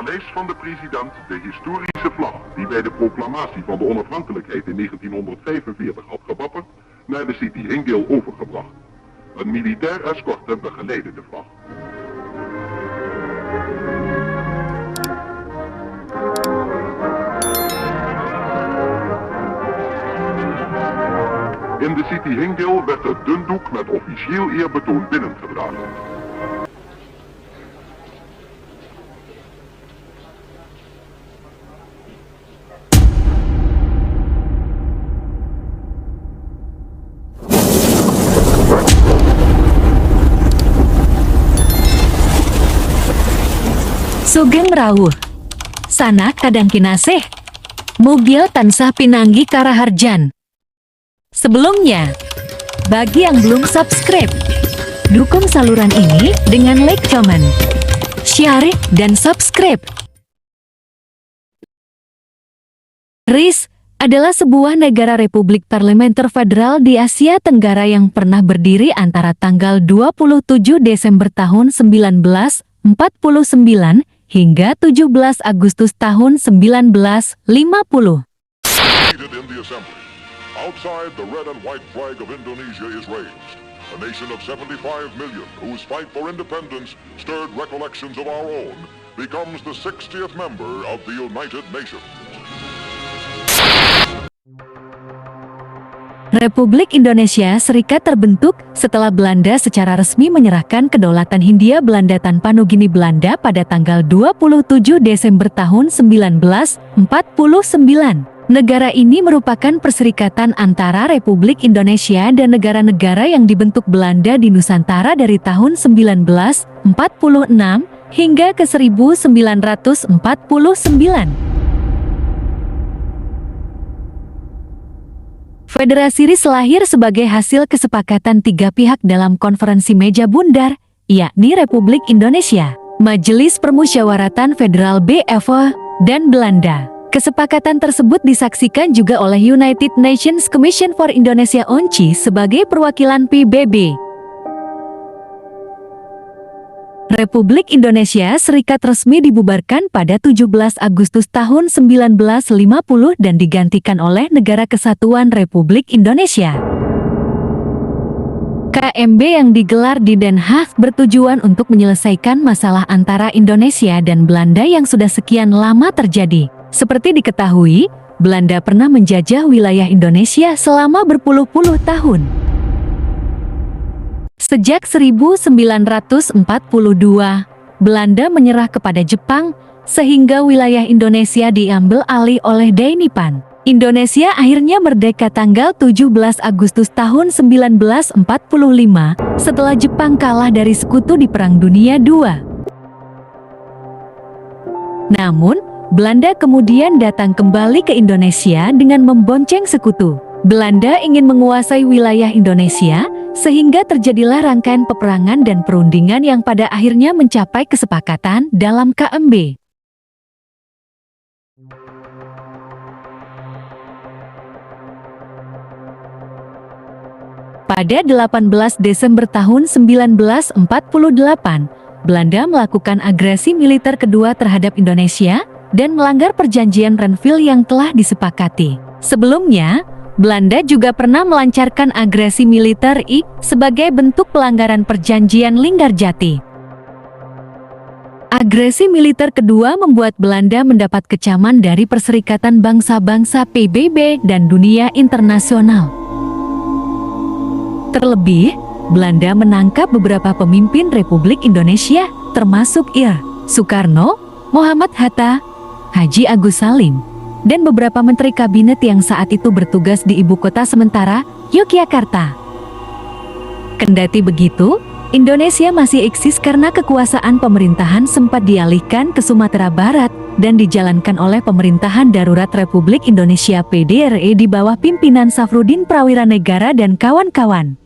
paleis van de president de historische vlag die bij de proclamatie van de onafhankelijkheid in 1945 had gewapperd, naar de City Hingil overgebracht. Een militair escorte begeleidde de vlag. In de City Hingil werd het dundoek met officieel eerbetoon binnengedragen. Sugeng rawuh, sana kadang kinasih, mobil tansah pinanggi karaharjan. Sebelumnya, bagi yang belum subscribe, dukung saluran ini dengan like, comment, share, dan subscribe. RIS adalah sebuah negara Republik Parlementer Federal di Asia Tenggara yang pernah berdiri antara tanggal 27 Desember tahun 1949 hingga 17 Agustus tahun 1950. Outside, the red and white flag of Indonesia is raised. A nation of 75 million whose fight for independence stirred recollections of our own becomes the 60th member of the United Nations. Republik Indonesia Serikat terbentuk setelah Belanda secara resmi menyerahkan kedaulatan Hindia Belanda tanpa Nugini Belanda pada tanggal 27 Desember tahun 1949. Negara ini merupakan perserikatan antara Republik Indonesia dan negara-negara yang dibentuk Belanda di Nusantara dari tahun 1946 hingga ke 1949. Federasi RIS lahir sebagai hasil kesepakatan tiga pihak dalam konferensi meja bundar, yakni Republik Indonesia, Majelis Permusyawaratan Federal BFO, dan Belanda. Kesepakatan tersebut disaksikan juga oleh United Nations Commission for Indonesia (UNCI) sebagai perwakilan PBB. Republik Indonesia Serikat resmi dibubarkan pada 17 Agustus tahun 1950 dan digantikan oleh Negara Kesatuan Republik Indonesia. KMB yang digelar di Den Haag bertujuan untuk menyelesaikan masalah antara Indonesia dan Belanda yang sudah sekian lama terjadi. Seperti diketahui, Belanda pernah menjajah wilayah Indonesia selama berpuluh-puluh tahun. Sejak 1942, Belanda menyerah kepada Jepang, sehingga wilayah Indonesia diambil alih oleh Dai Nippon. Indonesia akhirnya merdeka tanggal 17 Agustus tahun 1945, setelah Jepang kalah dari sekutu di Perang Dunia II. Namun, Belanda kemudian datang kembali ke Indonesia dengan membonceng sekutu. Belanda ingin menguasai wilayah Indonesia, sehingga terjadilah rangkaian peperangan dan perundingan yang pada akhirnya mencapai kesepakatan dalam KMB. Pada 18 Desember tahun 1948, Belanda melakukan agresi militer kedua terhadap Indonesia dan melanggar perjanjian Renville yang telah disepakati. Sebelumnya, Belanda juga pernah melancarkan agresi militer sebagai bentuk pelanggaran perjanjian Linggarjati. Agresi militer kedua membuat Belanda mendapat kecaman dari Perserikatan Bangsa-Bangsa PBB dan dunia internasional. Terlebih, Belanda menangkap beberapa pemimpin Republik Indonesia, termasuk Soekarno, Muhammad Hatta, Haji Agus Salim, dan beberapa menteri kabinet yang saat itu bertugas di ibu kota sementara, Yogyakarta. Kendati begitu, Indonesia masih eksis karena kekuasaan pemerintahan sempat dialihkan ke Sumatera Barat dan dijalankan oleh Pemerintahan Darurat Republik Indonesia PDRI di bawah pimpinan Safrudin Prawiranegara dan kawan-kawan.